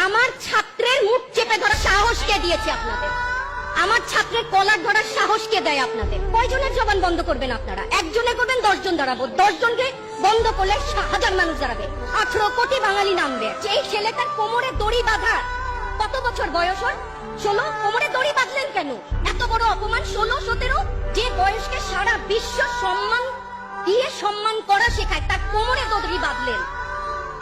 আমার ছাত্রের মুখ চেপে ধরার সাহস কে দিয়েছে আপনাদের? আমার ছাত্রের কলার ধরার সাহস কে দেয় আপনাদের? কয়জনের জবান বন্ধ করবেন আপনারা? একজনে করবেন, 10 জন দাঁড়াবো। 10 জনকে বন্ধ করলে হাজার মানুষ দাঁড়াবে, 18 কোটি বাঙালি নামবে। এই ছেলেটার কোমরে দড়ি বাঁধা, কত বছর বয়স ওর? 16। কোমরে দড়ি বাঁধলেন কেন? এত বড় অপমান। 16, 17 যে বয়সকে সারা বিশ্ব সম্মান দিয়ে সম্মান করা শেখায়, তার কোমরে দড়ি বাঁধলেন।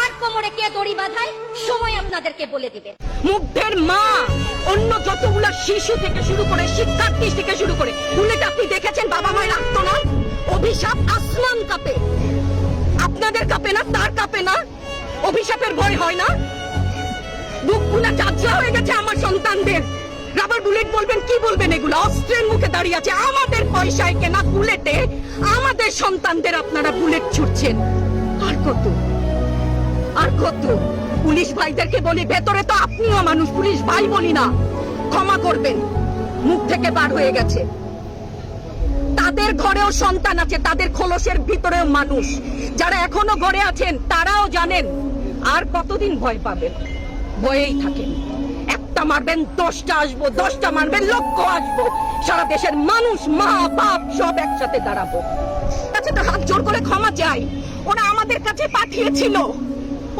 আর কোমরে কে দড়ি বাঁধায় সময় আপনাদেরকে বলে দিবে। মুগ্ধের মা অন্য যতগুলো শিশু থেকে শুরু করে শিক্ষার্থী থেকে শুরু করে বুলেট আপনি দেখেছেন বাবা মায়ের রাখতো না? অভিশাপ আসমান কাঁপে, আপনাদের কাঁপে না? তার কাঁপে না? অভিশাপের ভয় হয় না? বুকগুলা চাচা হয়ে গেছে আমার সন্তানদের। রাবার বুলেট বলবেন, কি বলবেন? এগুলো অস্ত্রের মুখে দাঁড়িয়ে আছে, আমাদের পয়সায় কেনা বুলেটে আমাদের সন্তানদের আপনারা বুলেট ছুটছেন। আর কত, আর কত? পুলিশ ভাইদেরকে বলি, ভেতরে তো আপনিও মানুষ, পুলিশ ভাই বলি না, ক্ষমা করবেন, মুখ থেকে বার হয়ে গেছে। তাদের ঘরেও সন্তান আছে, তাদের খোলসের ভিতরেও মানুষ। যারা এখনো ঘরে আছেন তারাও জানেন আর কতদিন ভয় পাবেন। ভয়েই থাকেন। একটা মারবেন 10টা আসবো, 10টা মারবেন লক্ষ আসবো। সারা দেশের মানুষ, মা বাপ সব একসাথে দাঁড়াবো। কাছে তো হাত জোর করে ক্ষমা চাই। ওরা আমাদের কাছে পাঠিয়েছিল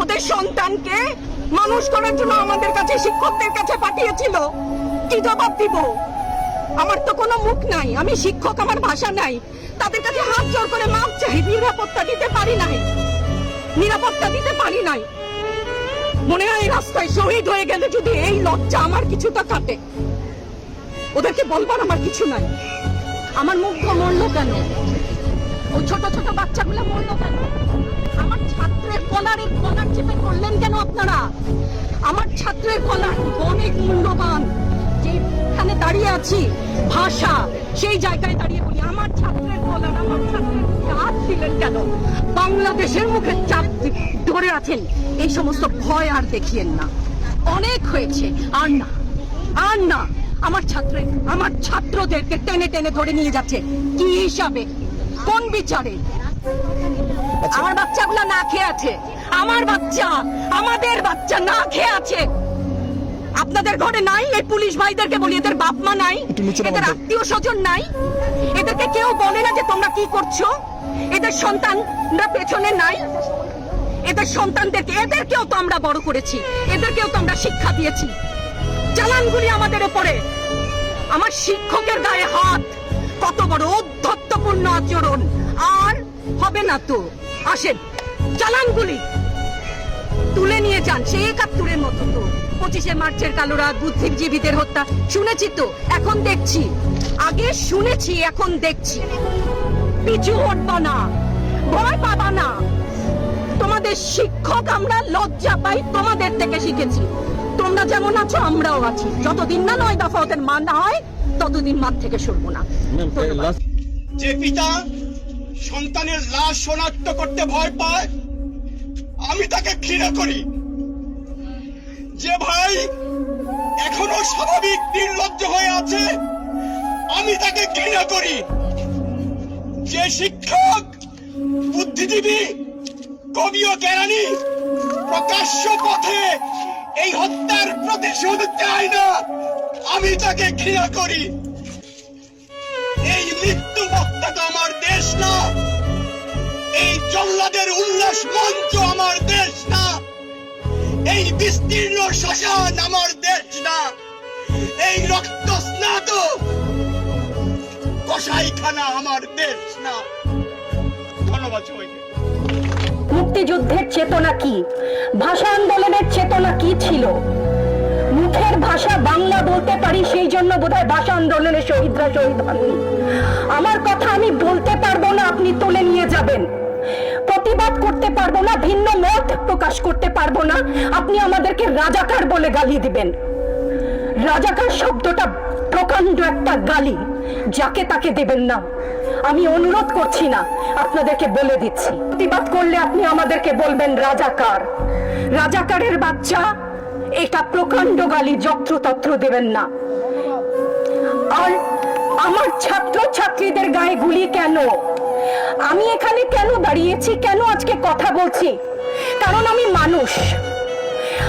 ওদের সন্তানকে মানুষ করার জন্য, আমাদের কাছে শিক্ষকদের কাছে পাঠিয়েছিল। কি জবাব দিব? আমার তো কোনো মুখ নাই, আমি শিক্ষক, আমার ভাষা নাই। তাদের কাছে হাত জোর করে মাপ চাই। নিরাপত্তা দিতে পারি নাই, নিরাপত্তা দিতে পারি নাই। মনে হয় রাস্তায় শহীদ হয়ে গেলে যদি এই লজ্জা আমার কিছুটা কাটে, ওদেরকে বলবার আমার কিছু নাই। আমার মুগ্ধ মরলো কেন? ওই ছোট ছোট বাচ্চাগুলো মরলো কেন? আমার ছাত্রের কলার চেপে করলেন কেন আপনারা? আমার ছাত্রের কলার অনেক মূল্যবান। যেখানে দাঁড়িয়ে আছি, ভাষা, সেই জায়গায় দাঁড়িয়ে বলি, আমার ছাত্রের কলার, আমার ছাত্রের মুখে হাত দিলেন কেন? বাংলাদেশের মুখে চাপ ধরে আছেন। এই সমস্ত ভয় আর দেখিয়েন না, অনেক হয়েছে। আর না, আর না। আমার ছাত্রদেরকে টেনে টেনে ধরে নিয়ে যাচ্ছে। কি হিসাবে? কোন বিচারে? আমার বাচ্চাগুলো না খেয়ে আছে, আমার বাচ্চা, আমাদের বাচ্চা না খেয়ে আছে। আপনাদের ঘরে নাই? এই পুলিশ ভাইদেরকে বলি, এদের বাপ মা নাই, এদের আত্মীয় স্বজন নাই? এদেরকে কেউ বলে না যে তোমরা কি করছো? এদের সন্তানরা পেছনে নাই? এদের সন্তানদেরকে, এদেরকেও তো আমরা বড় করেছি, এদেরকেও তো আমরা শিক্ষা দিয়েছি। চালানগুলি আমাদের উপরে। আমার শিক্ষকের গায়ে হাত, কত বড় অধ্যত্বপূর্ণ আচরণ। আর হবে না তো? আসেন, চালানগুলি তুলে নিয়ে যান। সে 71-এর মতো তো, 25শে মার্চের কালো রাত, বুদ্ধিজীবীদের হত্যা শুনেছি তো, এখন দেখছি। আগে শুনেছি, এখন দেখছি। পিছু হটবা না, ভয় পাবা না। তোমাদের শিক্ষক আমরা, লজ্জা পাই, তোমাদের থেকে শিখেছি। তোমরা যেমন আছো আমরাও আছি। যতদিন না 9 দফা ওদের মান না হয়, ততদিন মান থেকে সরবো না। যে পিতা সন্তানের লাশ শনাক্ত করতে ভয় পায়, আমি তাকে ঘৃণা করি। যে ভাই এখনো স্বাভাবিক নির্লজ্জ হয়ে আছে, আমি তাকে ঘৃণা করি। যে শিক্ষক, বুদ্ধিজীবী, কবি ও জ্ঞানী প্রকাশ্য পথে এই হত্যার প্রতিশোধ চায় না, আমি তাকে ঘৃণা করি। এই মৃত্যু বক্তাটা আমার দেশ না, এই জল্লাদের উল্লাস মঞ্চ আমার দেশ না, এই বিস্তীর্ণ শ্মশান আমার দেশ না, এই রক্ত স্নাত কসাইখানা আমার দেশ না। ধন্যবাদ সবাইকে। মুক্তিযুদ্ধের চেতনা কি? ভাষা আন্দোলনের চেতনা কি ছিল? মুখের ভাষা বাংলা বলতে পারি, সেই জন্য বোধহয় ভাষা আন্দোলনের শহীদরা শহীদ হননি। আমার কথা আমি বলতে পারবো না, আপনি তুলে নিয়ে যাবেন। প্রতিবাদ করতে পারবো না, ভিন্ন মত প্রকাশ করতে পারবো না, আপনি আমাদেরকে রাজাকার বলে গালি দিবেন। রাজাকার শব্দটা প্রকাণ্ড একটা গালি, যাকে তাকে দেবেন না। আমি অনুরোধ করছি না, আপনাদেরকে বলে দিচ্ছি, প্রতিবাদ করলে আপনি আমাদেরকে বলবেন রাজাকার। রাজাকারের বাচ্চা, এটা প্রকাণ্ড গালি, যত্রতত্র দেবেন না। আর আমার ছাত্র ছাত্রীদের গায়ে গুলি কেন? আমি এখানে কেন দাঁড়িয়েছি, কেন আজকে কথা বলছি? কারণ আমি মানুষ,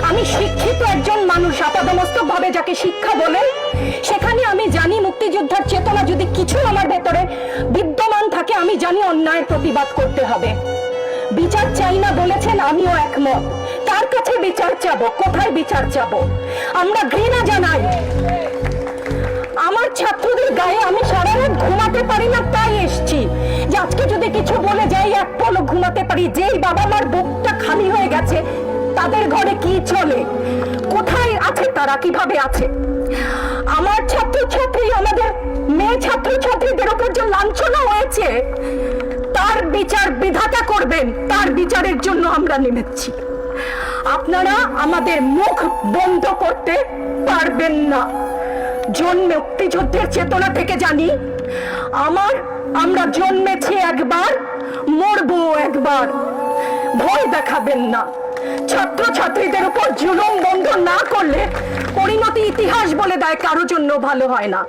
আমি শিক্ষিত একজন মানুষ, আপাদমস্তক ভাবে যাকে শিক্ষা বলেন, সেখানে আমি জানি মুক্তিযোদ্ধার চেতনা যদি কিছু আমার ভেতরে বিদ্যমান থাকে, আমি জানি অন্যায়ের প্রতিবাদ করতে হবে। বিচার চাই না বলেছেন, আমিও একমত। তার কাছে বিচার চাবো, কোথায় বিচার চাবো? আমরা ঘৃণা জানাই। আমার ছাত্রদের গায়ে আমি সারা রাত ঘুমাতে পারি না, তাই এসছি যে আজকে যদি কিছু বলে যাই এক পলক ঘুমাতে পারি। যেই বাবা মার বুকটা খালি হয়ে গেছে, তাদের ঘরে কি চলে, কোথায় আছে তারা, কিভাবে আছে? আমার ছাত্রছাত্রী, আমাদের মেয়ে ছাত্রছাত্রীদের উপর যে লাঞ্ছনা হয়েছে, তার বিচার বিধাতা করবেন, তার বিচারের জন্য আমরা নেমেছি। আপনারা আমাদের মুখ বন্ধ করতে পারবেন না। মুক্তিযুদ্ধের চেতনা থেকে জানি, আমরা জন্মেছি একবার, মরবো একবার। ভয় দেখাবেন না। ছাত্রছাত্রীদের উপর জুলুম বন্ধ না করলে পরিণতি ইতিহাস বলে দেয় কারো জন্য ভালো হয় না।